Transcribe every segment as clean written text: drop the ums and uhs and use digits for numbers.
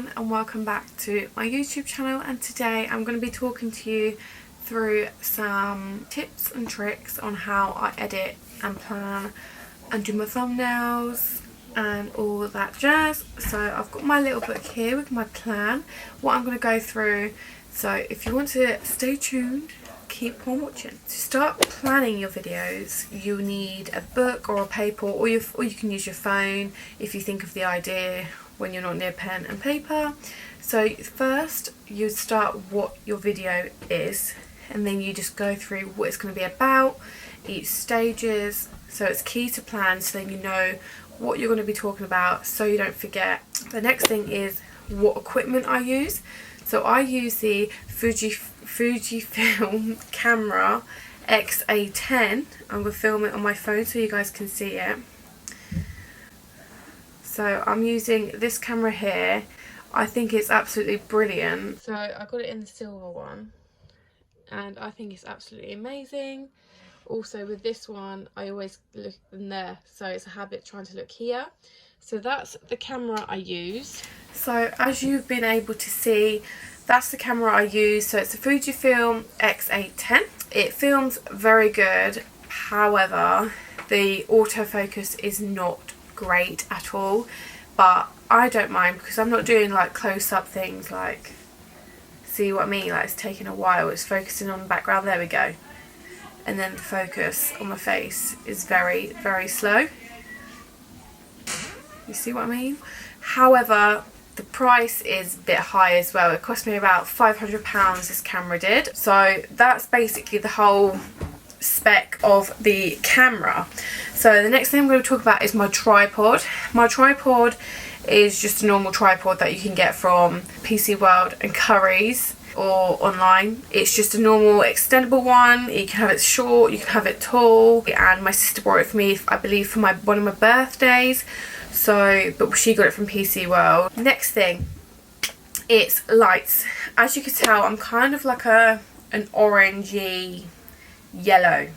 everyone and welcome back to my YouTube channel, and today I'm going to be talking to you through some tips and tricks on how I edit and plan and do my thumbnails and all that jazz. So I've got my little book here with my plan, what I'm going to go through, so if you want to stay tuned, keep on watching. To start planning your videos, you need a book or a paper, or you can use your phone if you think of the idea when you're not near pen and paper. So first you start what your video is, and then you just go through what it's going to be about, each stages. So it's key to plan, so then you know what you're going to be talking about so you don't forget. The next thing is what equipment I use. So I use the Fujifilm camera X-A10. I'm going to film it on my phone so you guys can see it. So I'm using this camera here. I think it's absolutely brilliant. So I got it in the silver one and I think it's absolutely amazing. Also with this one, I always look in there, so it's a habit trying to look here. So that's the camera I use. So as you've been able to see, that's the camera I use. So it's a Fujifilm X-A10. It films very good, however the autofocus is not great at all, but I don't mind because I'm not doing like close-up things, like, see what I mean, like it's taking a while, it's focusing on the background, there we go, and then the focus on my face is very, very slow. You see what I mean? However, the price is a bit high as well. It cost me about £500, this camera did. So that's basically the whole spec of the camera. So the next thing I'm going to talk about is my tripod. My tripod is just a normal tripod that you can get from PC World and Curry's or online. It's just a normal extendable one. You can have it short, you can have it tall, and my sister bought it for me, I believe, for one of my birthdays. So, but she got it from PC World. Next thing, it's lights. As you can tell, I'm kind of like an orangey yellow.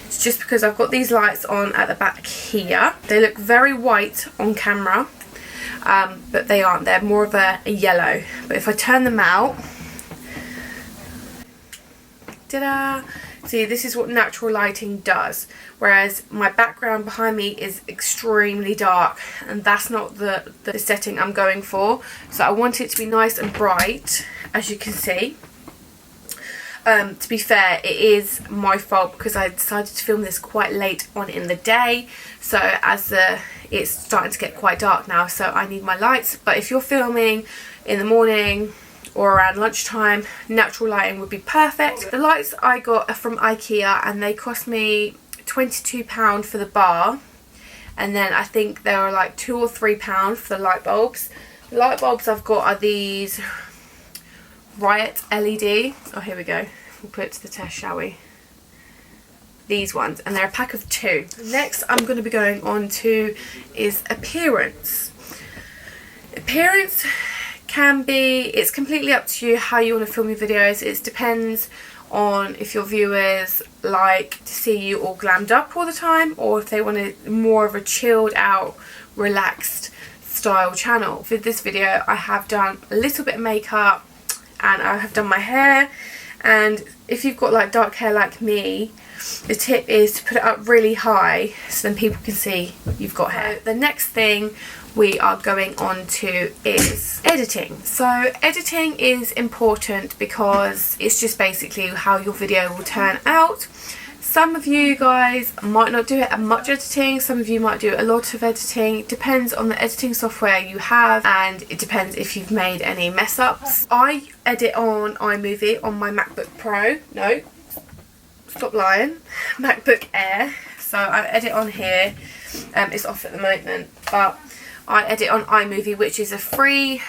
It's just because I've got these lights on at the back here. They look very white on camera, but they aren't. They're more of a yellow. But if I turn them out, ta-da! See, this is what natural lighting does, whereas my background behind me is extremely dark, and that's not the setting I'm going for. So I want it to be nice and bright, as you can see. To be fair, it is my fault because I decided to film this quite late on in the day, so as it's starting to get quite dark now, so I need my lights. But if you're filming in the morning or around lunchtime, natural lighting would be perfect. The lights I got are from Ikea and they cost me £22 for the bar, and then I think there are like £2 or £3 for the light bulbs. The light bulbs I've got are these Riot LED. Oh, here we go. We'll put it to the test, shall we? These ones, and they're a pack of 2. Next I'm going to be going on to is appearance. Appearance can be, it's completely up to you how you want to film your videos. It depends on if your viewers like to see you all glammed up all the time, or if they want more of a chilled out, relaxed style channel. For this video I have done a little bit of makeup and I have done my hair, and if you've got like dark hair like me, the tip is to put it up really high so then people can see you've got hair. The next thing we are going on to is editing. So editing is important because it's just basically how your video will turn out. Some of you guys might not do it much editing, some of you might do a lot of editing. It depends on the editing software you have, and it depends if you've made any mess ups. I edit on iMovie on my MacBook Pro. No, stop lying. MacBook Air. So I edit on here. It's off at the moment, but I edit on iMovie, which is a free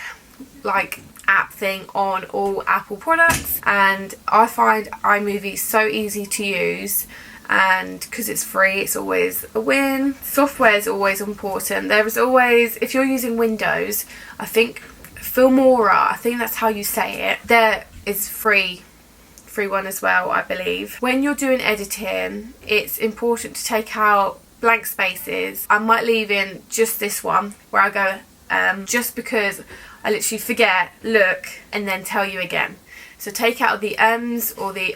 like app thing on all Apple products, and I find iMovie so easy to use, and because it's free it's always a win. Software is always important. There is always, if you're using Windows, I think Filmora, I think that's how you say it, there is free one as well, I believe. When you're doing editing, it's important to take out blank spaces. I might leave in just this one where I go just because I literally forget, look, and then tell you again. So take out the ums or the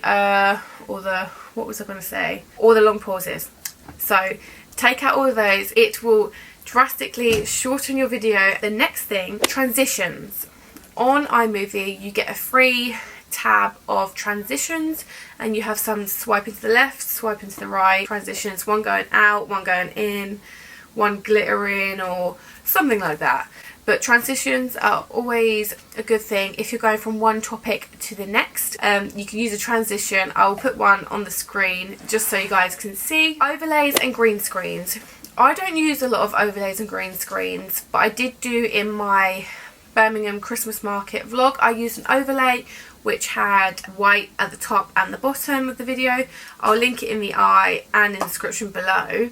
or the, what was I going to say, or the long pauses. So take out all of those. It will drastically shorten your video. The next thing, transitions. On iMovie you get a free tab of transitions, and you have some swiping to the left, swiping to the right, transitions, one going out, one going in, one glittering or something like that. But transitions are always a good thing if you're going from one topic to the next. You can use a transition. I'll put one on the screen just so you guys can see. Overlays and green screens. I don't use a lot of overlays and green screens, but I did do in my Birmingham Christmas market vlog. I used an overlay which had white at the top and the bottom of the video. I'll link it in the eye and in the description below,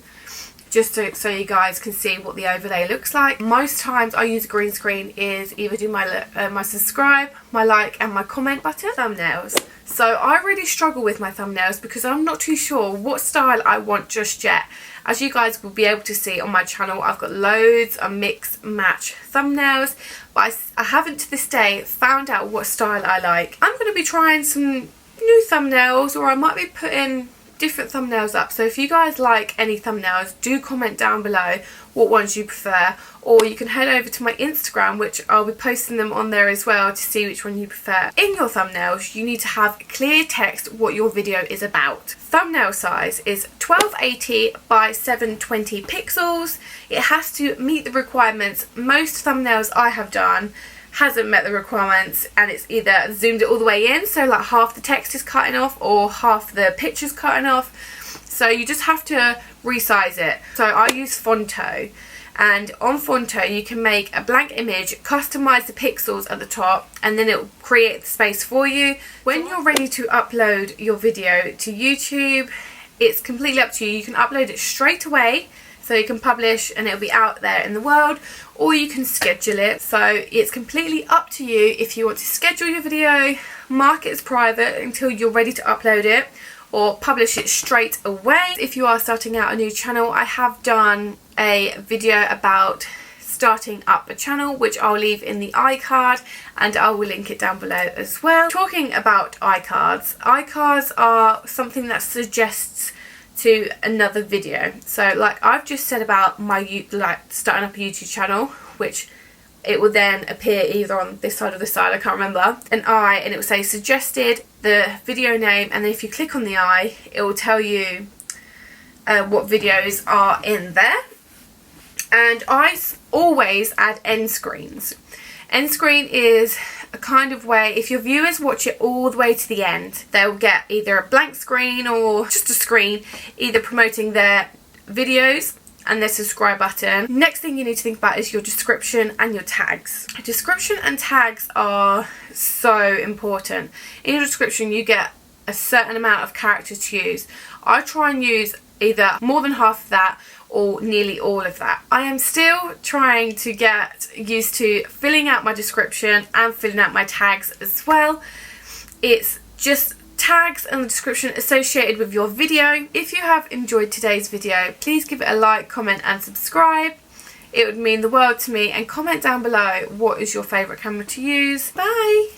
just so you guys can see what the overlay looks like. Most times I use a green screen is either do my subscribe, my like and my comment button. Thumbnails. So I really struggle with my thumbnails because I'm not too sure what style I want just yet. As you guys will be able to see on my channel, I've got loads of mix match thumbnails, but I haven't to this day found out what style I like. I'm going to be trying some new thumbnails, or I might be putting different thumbnails up. So if you guys like any thumbnails, do comment down below what ones you prefer, or you can head over to my Instagram, which I'll be posting them on there as well, to see which one you prefer. In your thumbnails you need to have clear text what your video is about. Thumbnail size is 1280 by 720 pixels. It has to meet the requirements. Most thumbnails I have done hasn't met the requirements, and it's either zoomed it all the way in, so like half the text is cutting off or half the picture's cutting off. So you just have to resize it. So I use Fonto, and on Fonto you can make a blank image, customize the pixels at the top, and then it will create the space for you. When you're ready to upload your video to YouTube, it's completely up to you. You can upload it straight away, so you can publish and it'll be out there in the world, or you can schedule it. So it's completely up to you if you want to schedule your video, mark it as private until you're ready to upload it, or publish it straight away. If you are starting out a new channel, I have done a video about starting up a channel, which I'll leave in the iCard, and I will link it down below as well. Talking about iCards, iCards are something that suggests to another video. So like I've just said about my starting up a YouTube channel, which it will then appear either on this side or this side, I can't remember, an eye, and it will say suggested, the video name, and then if you click on the eye it will tell you what videos are in there. And I always add end screens. End screen is a kind of way, if your viewers watch it all the way to the end, they'll get either a blank screen or just a screen either promoting their videos and their subscribe button. Next thing you need to think about is your description and your tags. Description and tags are so important. In your description you get a certain amount of characters to use. I try and use either more than half of that or nearly all of that. I am still trying to get used to filling out my description and filling out my tags as well. It's just tags and the description associated with your video. If you have enjoyed today's video, please give it a like, comment and subscribe. It would mean the world to me, and comment down below what is your favourite camera to use. Bye!